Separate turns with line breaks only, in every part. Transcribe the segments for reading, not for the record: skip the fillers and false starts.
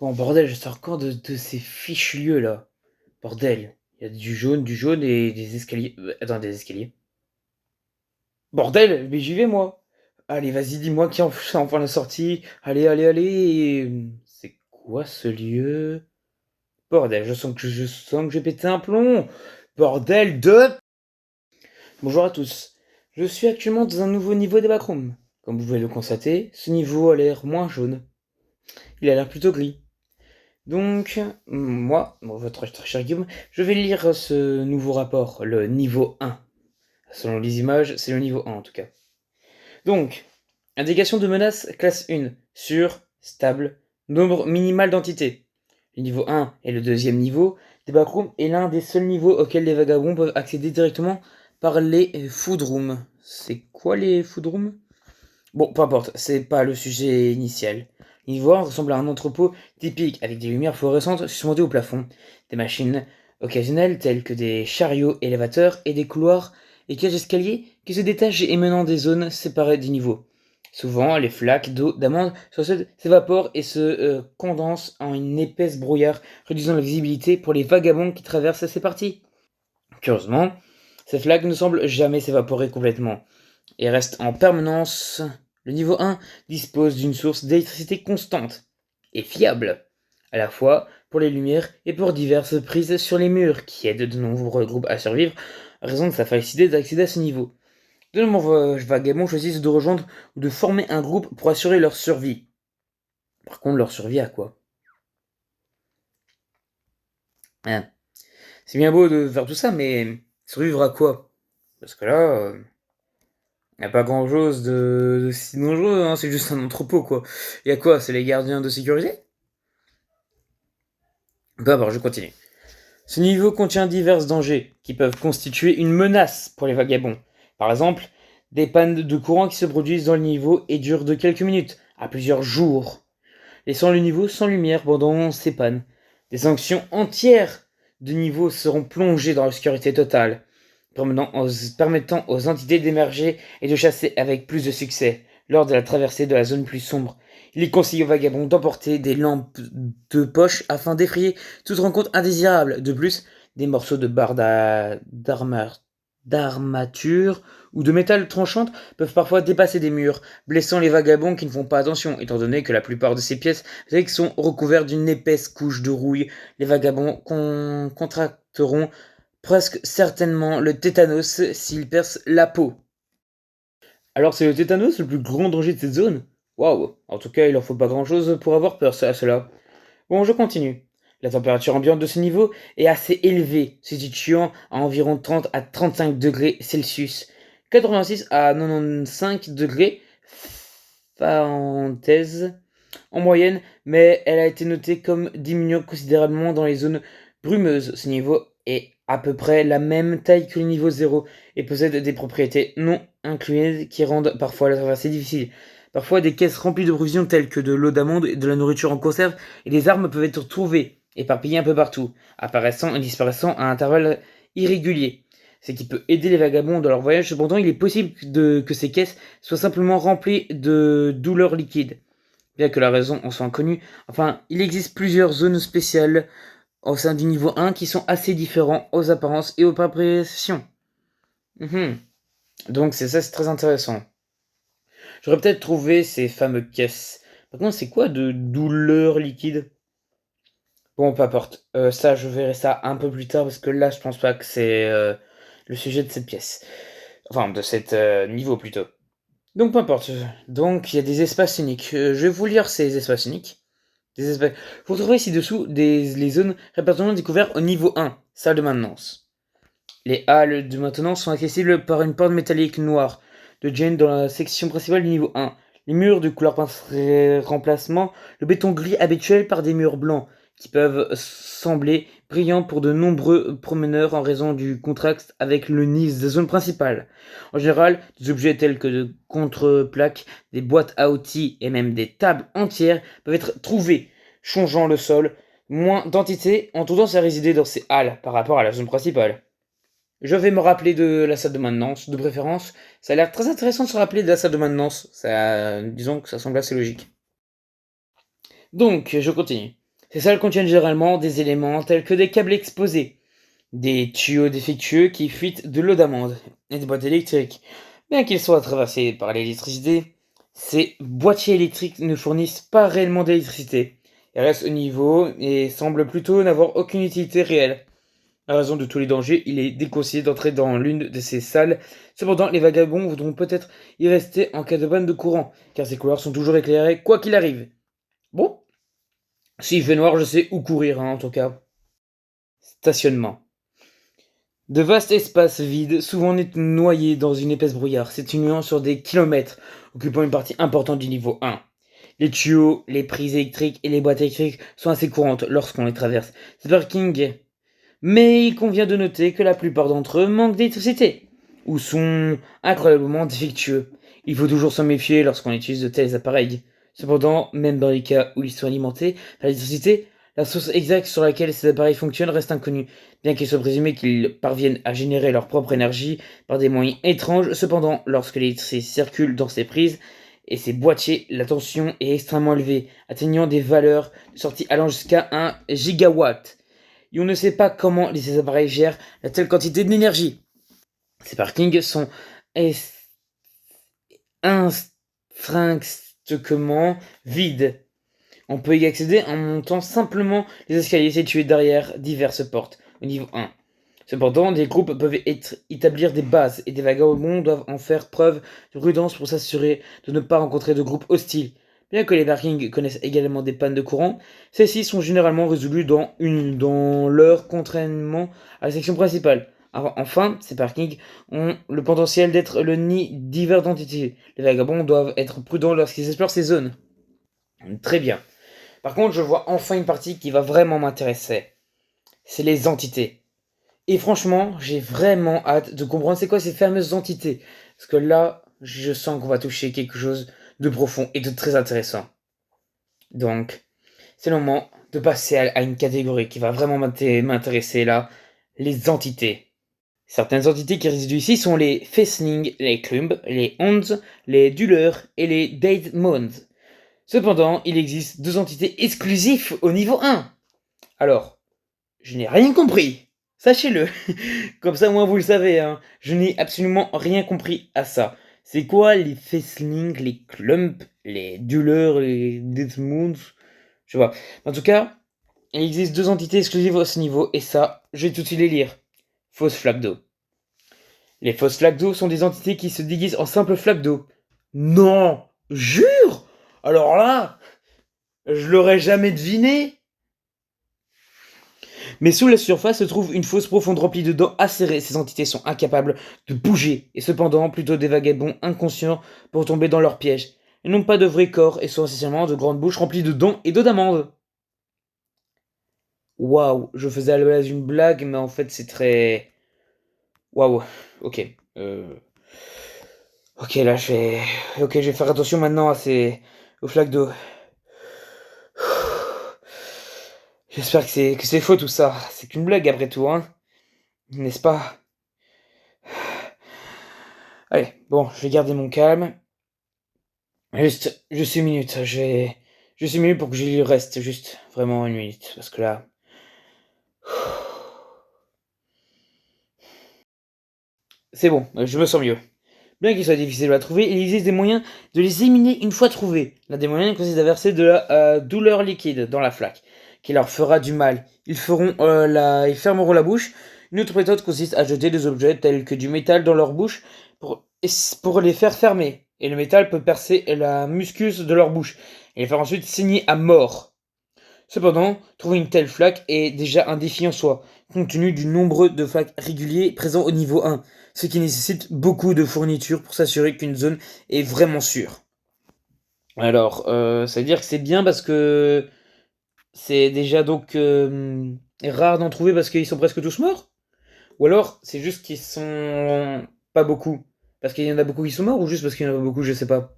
Bon, bordel, je sors quand de ces fichus lieux là? Bordel, il y a du jaune et des escaliers. Attends, des escaliers. Bordel, mais j'y vais moi. Allez, vas-y, dis-moi qui c'est enfin la sortie. Allez, allez, allez. C'est quoi ce lieu? Bordel, je sens que je vais péter un plomb. Bordel de. Bonjour à tous. Je suis actuellement dans un nouveau niveau des backrooms. Comme vous pouvez le constater, ce niveau a l'air moins jaune. Il a l'air plutôt gris. Donc, moi, votre très cher Guillaume, je vais lire ce nouveau rapport, le niveau 1. Selon les images, c'est le niveau 1 en tout cas. Donc, indication de menace classe 1, sur, stable, nombre minimal d'entités. Le niveau 1 est le deuxième niveau des backrooms et l'un des seuls niveaux auxquels les vagabonds peuvent accéder directement par les food rooms. C'est quoi les food rooms? Bon, peu importe, c'est pas le sujet initial. L'ivoire ressemble à un entrepôt typique avec des lumières fluorescentes suspendues au plafond, des machines occasionnelles telles que des chariots élévateurs et des couloirs et cages escaliers qui se détachent et menant des zones séparées du niveau. Souvent, les flaques d'eau d'amande s'évaporent et se condensent en une épaisse brouillard, réduisant la visibilité pour les vagabonds qui traversent ces parties. Curieusement, ces flaques ne semblent jamais s'évaporer complètement et reste en permanence. Le niveau 1 dispose d'une source d'électricité constante et fiable, à la fois pour les lumières et pour diverses prises sur les murs, qui aident de nombreux groupes à survivre, à raison de sa facilité d'accéder à ce niveau. De nombreux vagabonds choisissent de rejoindre ou de former un groupe pour assurer leur survie. Par contre, leur survie à quoi? Hein. C'est bien beau de faire tout ça, mais survivre à quoi? Parce que là, y a pas grand chose de si dangereux, hein, c'est juste un entrepôt quoi. Y a quoi? C'est les gardiens de sécurité? Peu importe, je continue. Ce niveau contient divers dangers qui peuvent constituer une menace pour les vagabonds. Par exemple, des pannes de courant qui se produisent dans le niveau et durent de quelques minutes à plusieurs jours, laissant le niveau sans lumière pendant ces pannes. Des sanctions entières de niveau seront plongées dans l'obscurité totale, permettant aux entités d'émerger et de chasser avec plus de succès lors de la traversée de la zone plus sombre. Il est conseillé aux vagabonds d'emporter des lampes de poche afin d'effrayer toute rencontre indésirable. De plus, des morceaux de barres d'armature ou de métal tranchante peuvent parfois dépasser des murs, blessant les vagabonds qui ne font pas attention, étant donné que la plupart de ces pièces sont recouvertes d'une épaisse couche de rouille. Les vagabonds contracteront presque certainement le tétanos s'il perce la peau. Alors c'est le tétanos le plus grand danger de cette zone? Waouh, en tout cas il en faut pas grand chose pour avoir peur à cela. Bon, je continue. La température ambiante de ce niveau est assez élevée, se situant à environ 30 à 35 degrés Celsius, 86 à 95 degrés Fahrenheit en moyenne, mais elle a été notée comme diminuant considérablement dans les zones brumeuses. Ce niveau est à peu près la même taille que le niveau 0 et possède des propriétés non incluses qui rendent parfois la traversée difficile. Parfois, des caisses remplies de provisions telles que de l'eau d'amande, de la nourriture en conserve et des armes peuvent être trouvées, éparpillées un peu partout, apparaissant et disparaissant à intervalles irréguliers. Ce qui peut aider les vagabonds dans leur voyage. Cependant, il est possible que ces caisses soient simplement remplies de douleurs liquides. Bien que la raison en soit inconnue, enfin, il existe plusieurs zones spéciales au sein du niveau 1 qui sont assez différents aux apparences et aux appréciations. Mhm. Donc c'est ça, c'est très intéressant. J'aurais peut-être trouvé ces fameuses caisses. Par contre, c'est quoi de douleur liquide? Bon, peu importe. Ça, je verrai ça un peu plus tard parce que là, je pense pas que c'est le sujet de cette pièce. Enfin, de cet niveau plutôt. Donc, peu importe. Donc, il y a des espaces uniques. Je vais vous lire ces espaces uniques. Des espaces. Vous trouverez ci-dessous les zones répertoriées découvertes au niveau 1, salle de maintenance. Les halles de maintenance sont accessibles par une porte métallique noire de Jane dans la section principale du niveau 1. Les murs de couleur remplacement le béton gris habituel par des murs blancs qui peuvent sembler brillants pour de nombreux promeneurs en raison du contraste avec le nid de la zone principale. En général, des objets tels que de contre-plaques, des boîtes à outils et même des tables entières peuvent être trouvés, changeant le sol. Moins d'entités ont tendance à résider dans ces halles par rapport à la zone principale. Je vais me rappeler de la salle de maintenance, de préférence. Ça a l'air très intéressant de se rappeler de la salle de maintenance. Ça, disons que ça semble assez logique. Donc, je continue. Ces salles contiennent généralement des éléments tels que des câbles exposés, des tuyaux défectueux qui fuitent de l'eau d'amande et des boîtes électriques. Bien qu'ils soient traversés par l'électricité, ces boîtiers électriques ne fournissent pas réellement d'électricité. Ils restent au niveau et semblent plutôt n'avoir aucune utilité réelle. À raison de tous les dangers, il est déconseillé d'entrer dans l'une de ces salles. Cependant, les vagabonds voudront peut-être y rester en cas de panne de courant, car ces couloirs sont toujours éclairés, quoi qu'il arrive. Bon, s'il fait noir, je sais où courir, hein, en tout cas. Stationnement. De vastes espaces vides, souvent noyés dans une épaisse brouillard, s'étenduant sur des kilomètres, occupant une partie importante du niveau 1. Les tuyaux, les prises électriques et les boîtes électriques sont assez courantes lorsqu'on les traverse. Ces parkings. Mais il convient de noter que la plupart d'entre eux manquent d'électricité, ou sont incroyablement défectueux. Il faut toujours s'en méfier lorsqu'on utilise de tels appareils. Cependant, même dans les cas où ils sont alimentés par l'électricité, la source exacte sur laquelle ces appareils fonctionnent reste inconnue, bien qu'il soit présumé qu'ils parviennent à générer leur propre énergie par des moyens étranges. Cependant, lorsque l'électricité circule dans ces prises et ces boîtiers, la tension est extrêmement élevée, atteignant des valeurs de sortie allant jusqu'à 1 gigawatt. Et on ne sait pas comment ces appareils gèrent la telle quantité d'énergie. Ces parkings sont intrinsèquement vides. On peut y accéder en montant simplement les escaliers situés derrière diverses portes, au niveau 1. Cependant, des groupes peuvent établir des bases et des vagabonds doivent en faire preuve de prudence pour s'assurer de ne pas rencontrer de groupes hostiles. Bien que les parkings connaissent également des pannes de courant, celles-ci sont généralement résolues dans leur contrainement à la section principale. Enfin, ces parkings ont le potentiel d'être le nid divers d'entités. Les vagabonds doivent être prudents lorsqu'ils explorent ces zones. Très bien. Par contre, je vois enfin une partie qui va vraiment m'intéresser. C'est les entités. Et franchement, j'ai vraiment hâte de comprendre c'est quoi ces fameuses entités. Parce que là, je sens qu'on va toucher quelque chose de profond et de très intéressant. Donc, c'est le moment de passer à une catégorie qui va vraiment m'intéresser là, les entités. Certaines entités qui résident ici sont les Fessling, les Klumb, les Ons, les Duller et les Deidmons. Cependant, il existe deux entités exclusives au niveau 1. Alors, je n'ai rien compris. Sachez-le. Comme ça, moi, vous le savez, hein. Je n'ai absolument rien compris à ça. C'est quoi les Fessling, les Klump, les Duller, les Deidmons? Je vois. En tout cas, il existe deux entités exclusives à ce niveau, et ça, je vais tout de suite les lire. Fausse flaque d'eau. Les fausses flaques d'eau sont des entités qui se déguisent en simples flaques d'eau. Non! Jure! Alors là, je l'aurais jamais deviné. Mais sous la surface se trouve une fosse profonde remplie de dents acérées. Ces entités sont incapables de bouger, et cependant plutôt des vagabonds inconscients pour tomber dans leur piège. Ils n'ont pas de vrai corps et sont essentiellement de grandes bouches remplies de dents et d'eau d'amande. Waouh, je faisais à la base une blague, mais en fait c'est très... Waouh, ok. Ok, là je vais... Ok, je vais faire attention maintenant aux flaques d'eau. J'espère que c'est faux tout ça. C'est qu'une blague après tout, hein. N'est-ce pas? Allez, bon, je vais garder mon calme. Juste une minute. Juste une minute pour que j'y reste. Juste vraiment une minute. Parce que là... C'est bon, je me sens mieux. Bien qu'il soit difficile à trouver, il existe des moyens de les éliminer une fois trouvés. L'un des moyens consiste à verser de la douleur liquide dans la flaque, qui leur fera du mal. Ils fermeront la bouche. Une autre méthode consiste à jeter des objets tels que du métal dans leur bouche pour les faire fermer. Et le métal peut percer la muqueuse de leur bouche et les faire ensuite saigner à mort. Cependant, trouver une telle flaque est déjà un défi en soi, compte tenu du nombre de flaques réguliers présents au niveau 1, ce qui nécessite beaucoup de fournitures pour s'assurer qu'une zone est vraiment sûre. Alors, ça veut dire que c'est bien parce que c'est déjà donc rare d'en trouver parce qu'ils sont presque tous morts? Ou alors c'est juste qu'ils sont pas beaucoup? Parce qu'il y en a beaucoup qui sont morts ou juste parce qu'il y en a pas beaucoup, je sais pas.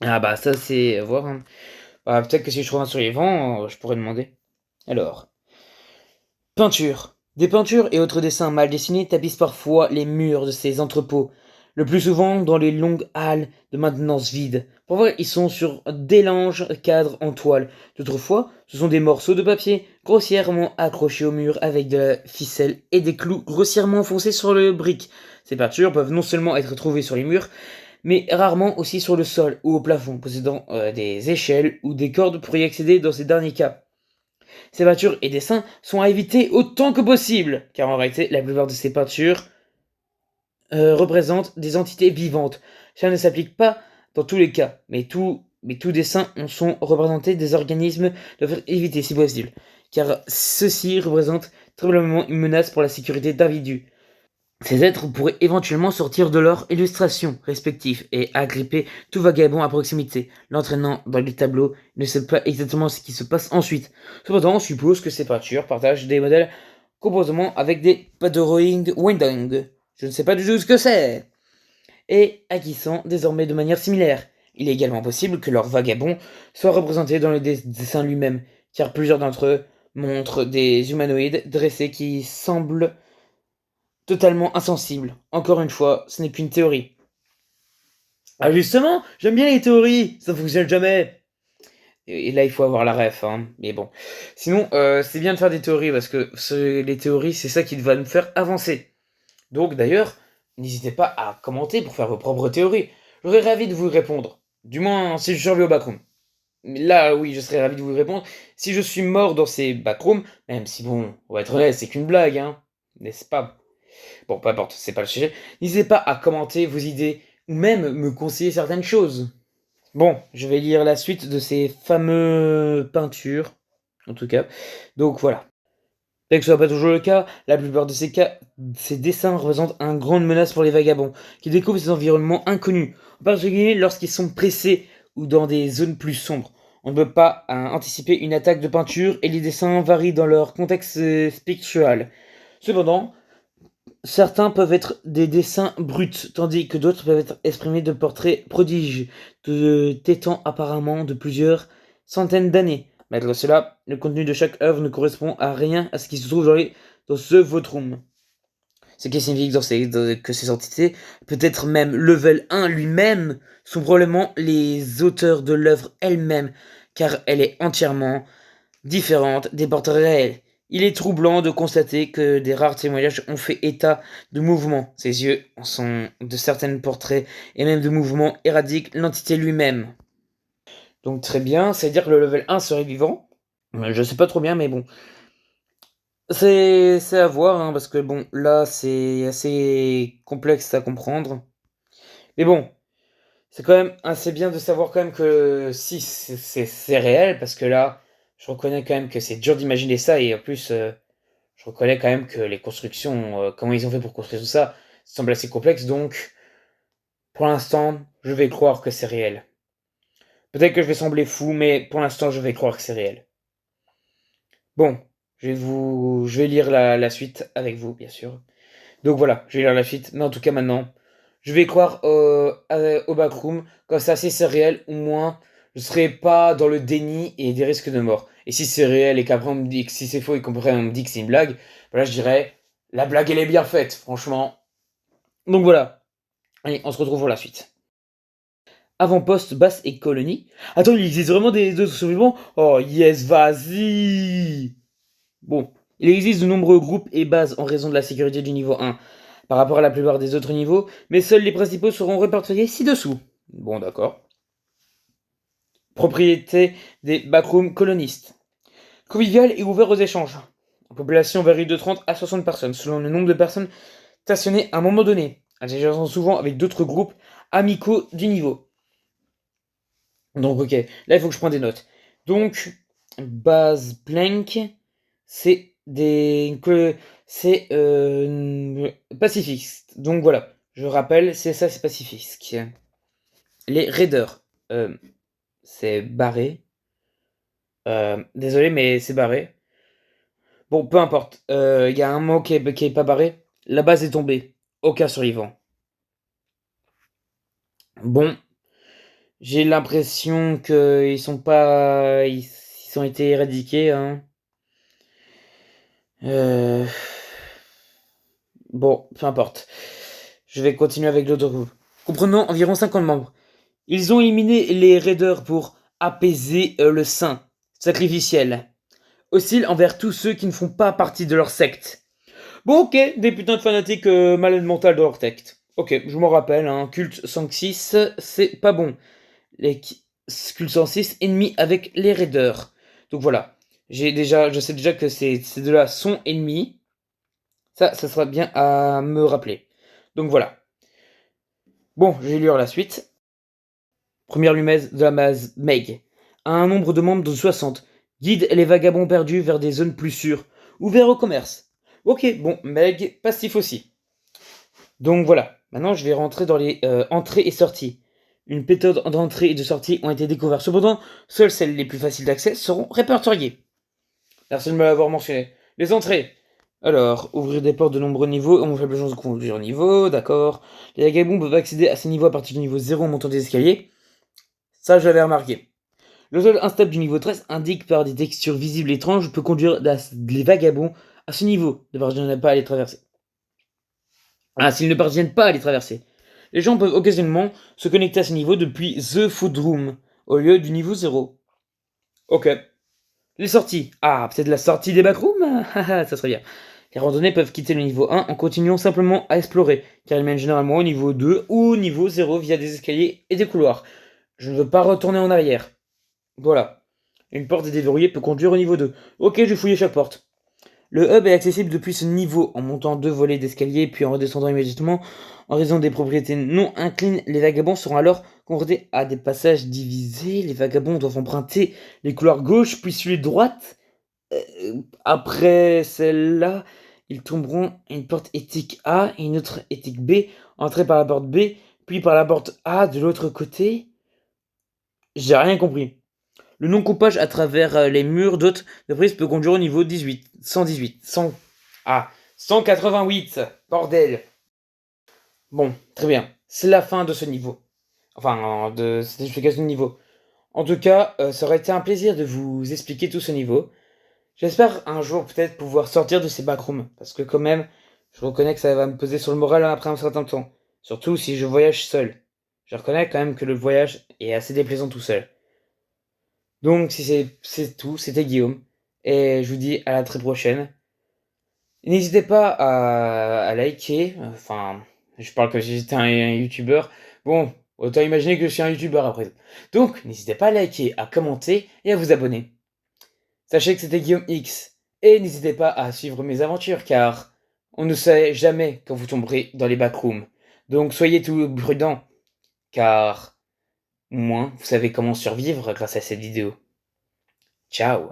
Ah bah ça c'est à voir, hein. Bah, peut-être que si je trouve un survivant, je pourrais demander. Alors, peinture. Des peintures et autres dessins mal dessinés tapissent parfois les murs de ces entrepôts. le plus souvent dans les longues halles de maintenance vides. Parfois, ils sont sur des langes cadres en toile. D'autres fois, ce sont des morceaux de papier grossièrement accrochés au mur avec de la ficelle et des clous grossièrement enfoncés sur le brique. Ces peintures peuvent non seulement être trouvées sur les murs, mais rarement aussi sur le sol ou au plafond, possédant des échelles ou des cordes pour y accéder dans ces derniers cas. Ces peintures et dessins sont à éviter autant que possible, car en réalité, la plupart de ces peintures représentent des entités vivantes. Cela ne s'applique pas dans tous les cas, mais tout dessin sont représentés des organismes doivent être évités si possible, car ceux-ci représentent très probablement une menace pour la sécurité d'individus. Ces êtres pourraient éventuellement sortir de leurs illustrations respectives et agripper tout vagabond à proximité, l'entraînant dans les tableaux. Il ne sait pas exactement ce qui se passe ensuite. Cependant, on suppose que ces peintures partagent des modèles composément avec des Padoroing Winding. Je ne sais pas du tout ce que c'est. Et acquissant désormais de manière similaire. Il est également possible que leur vagabond soit représenté dans le dessin lui-même, car plusieurs d'entre eux montrent des humanoïdes dressés qui semblent totalement insensible. Encore une fois, ce n'est qu'une théorie. Ah justement, j'aime bien les théories, ça fonctionne jamais. Et là, il faut avoir la ref, hein. Mais bon. Sinon, c'est bien de faire des théories, parce que les théories, c'est ça qui va nous faire avancer. Donc d'ailleurs, n'hésitez pas à commenter pour faire vos propres théories. J'aurais ravi de vous répondre. Du moins, si je survis au backroom. Là, oui, je serais ravi de vous répondre. Si je suis mort dans ces backrooms, même si bon, on va être honnête, c'est qu'une blague, hein. N'est-ce pas? Bon, peu importe, c'est pas le sujet. N'hésitez pas à commenter vos idées ou même me conseiller certaines choses. Bon, je vais lire la suite de ces fameuses peintures, en tout cas. Donc voilà. Bien que ce soit pas toujours le cas, la plupart de ces cas, ces dessins représentent une grande menace pour les vagabonds, qui découvrent ces environnements inconnus, en particulier lorsqu'ils sont pressés ou dans des zones plus sombres. On ne peut pas anticiper une attaque de peinture et les dessins varient dans leur contexte spectral. Cependant, certains peuvent être des dessins bruts, tandis que d'autres peuvent être exprimés de portraits prodiges, datant apparemment de plusieurs centaines d'années. Malgré cela, le contenu de chaque œuvre ne correspond à rien à ce qui se trouve dans ce Votroom. Ce qui signifie que ces entités, peut-être même Level 1 lui-même, sont probablement les auteurs de l'œuvre elle-même, car elle est entièrement différente des portraits réels. Il est troublant de constater que des rares témoignages ont fait état de mouvements. Ses yeux sont de certains portraits et même de mouvements éradiquent l'entité lui-même. Donc très bien, c'est-à-dire que le level 1 serait vivant. Je sais pas trop bien, mais bon. C'est à voir, hein, parce que bon, là c'est assez complexe à comprendre. Mais bon, c'est quand même assez bien de savoir quand même que si c'est réel, parce que là, je reconnais quand même que c'est dur d'imaginer ça, et en plus, je reconnais quand même que les constructions, comment ils ont fait pour construire tout ça, semble assez complexe, donc pour l'instant, je vais croire que c'est réel. Peut-être que je vais sembler fou, mais pour l'instant, je vais croire que c'est réel. Bon, je vais lire la suite avec vous, bien sûr. Donc voilà, je vais lire la suite, mais en tout cas maintenant, je vais croire au backroom, comme ça, si c'est réel, au moins, je serai pas dans le déni et des risques de mort. Et si c'est réel et qu'après on me dit que si c'est faux et qu'après on me dit que c'est une blague, voilà, je dirais, la blague elle est bien faite, franchement. Donc voilà, allez, on se retrouve pour la suite. Avant-poste, basse et colonie. Attends, il existe vraiment des autres survivants? Oh yes, vas-y! Bon, il existe de nombreux groupes et bases en raison de la sécurité du niveau 1 par rapport à la plupart des autres niveaux, mais seuls les principaux seront répertoriés ci-dessous. Bon, d'accord. Propriété des backrooms colonistes. Convivial et ouvert aux échanges. La population varie de 30 à 60 personnes, selon le nombre de personnes stationnées à un moment donné, interagissant souvent avec d'autres groupes amicaux du niveau. Donc, ok, là, il faut que je prenne des notes. Donc, base blank, c'est c'est pacifiste. Donc voilà, je rappelle, c'est ça, c'est pacifiste. Les raiders, c'est barré. Désolé, mais c'est barré. Bon, peu importe. Il y a un mot qui est pas barré. La base est tombée. Aucun survivant. Bon, j'ai l'impression qu'ils sont pas, ils ont été éradiqués, hein. Euh, Bon, peu importe. Je vais continuer avec l'autre groupe. Comprenant environ 50 membres. Ils ont éliminé les raiders pour apaiser le sein sacrificiel. Hostile envers tous ceux qui ne font pas partie de leur secte. Bon, ok, des putains de fanatiques malades mentales de leur secte. Ok, je m'en rappelle, hein, culte 106, c'est pas bon. Les culte 106, ennemis avec les raiders. Donc voilà, je sais déjà que ces deux-là sont ennemis. Ça sera bien à me rappeler. Donc voilà. Bon, je vais lire la suite. Première lumèse de la base Meg. Un nombre de membres de 60. Guide les vagabonds perdus vers des zones plus sûres. Ouvert au commerce. Ok, bon, Meg, passif aussi. Donc voilà, maintenant je vais rentrer dans les entrées et sorties. Une méthode d'entrée et de sortie ont été découvertes. Cependant, seules celles les plus faciles d'accès seront répertoriées. Merci de me l'avoir mentionné. Les entrées. Alors, ouvrir des portes de nombreux niveaux ont faible chance de conduire au niveau, d'accord. Les vagabonds peuvent accéder à ces niveaux à partir du niveau 0 en montant des escaliers. Ça, j'avais remarqué. Le sol instable du niveau 13 indique par des textures visibles étranges peut conduire les vagabonds à ce niveau, ne parviennent pas à les traverser. Ah, s'ils ne parviennent pas à les traverser. Les gens peuvent occasionnellement se connecter à ce niveau depuis The Food Room, au lieu du niveau 0. Ok. Les sorties. Ah, peut-être la sortie des backrooms. Ça serait bien. Les randonnées peuvent quitter le niveau 1 en continuant simplement à explorer, car ils mènent généralement au niveau 2 ou au niveau 0 via des escaliers et des couloirs. Je ne veux pas retourner en arrière. Voilà. Une porte déverrouillée peut conduire au niveau 2. Ok, je vais fouiller chaque porte. Le hub est accessible depuis ce niveau en montant 2 volets d'escalier puis en redescendant immédiatement. En raison des propriétés non inclines, les vagabonds seront alors confrontés à des passages divisés. Les vagabonds doivent emprunter les couloirs gauche puis celui droite. Après celle-là, ils tomberont à une porte éthique A et une autre éthique B. Entrer par la porte B puis par la porte A de l'autre côté. J'ai rien compris. Le non-coupage à travers les murs d'hôtes de prise peut conduire au niveau 18, 118, 100... Ah, 188, bordel. Bon, très bien. C'est la fin de ce niveau. Enfin, de cette explication de niveau. En tout cas, ça aurait été un plaisir de vous expliquer tout ce niveau. J'espère un jour peut-être pouvoir sortir de ces backrooms. Parce que quand même, je reconnais que ça va me peser sur le moral après un certain temps. Surtout si je voyage seul. Je reconnais quand même que le voyage est assez déplaisant tout seul. Donc, si c'est tout, c'était Guillaume. Et je vous dis à la très prochaine. N'hésitez pas à liker. Enfin, je parle comme si j'étais un youtubeur. Bon, autant imaginer que je suis un youtubeur après. Donc, n'hésitez pas à liker, à commenter et à vous abonner. Sachez que c'était Guillaume X. Et n'hésitez pas à suivre mes aventures car on ne sait jamais quand vous tomberez dans les backrooms. Donc, soyez tout prudents car au moins vous savez comment survivre grâce à cette vidéo. Ciao.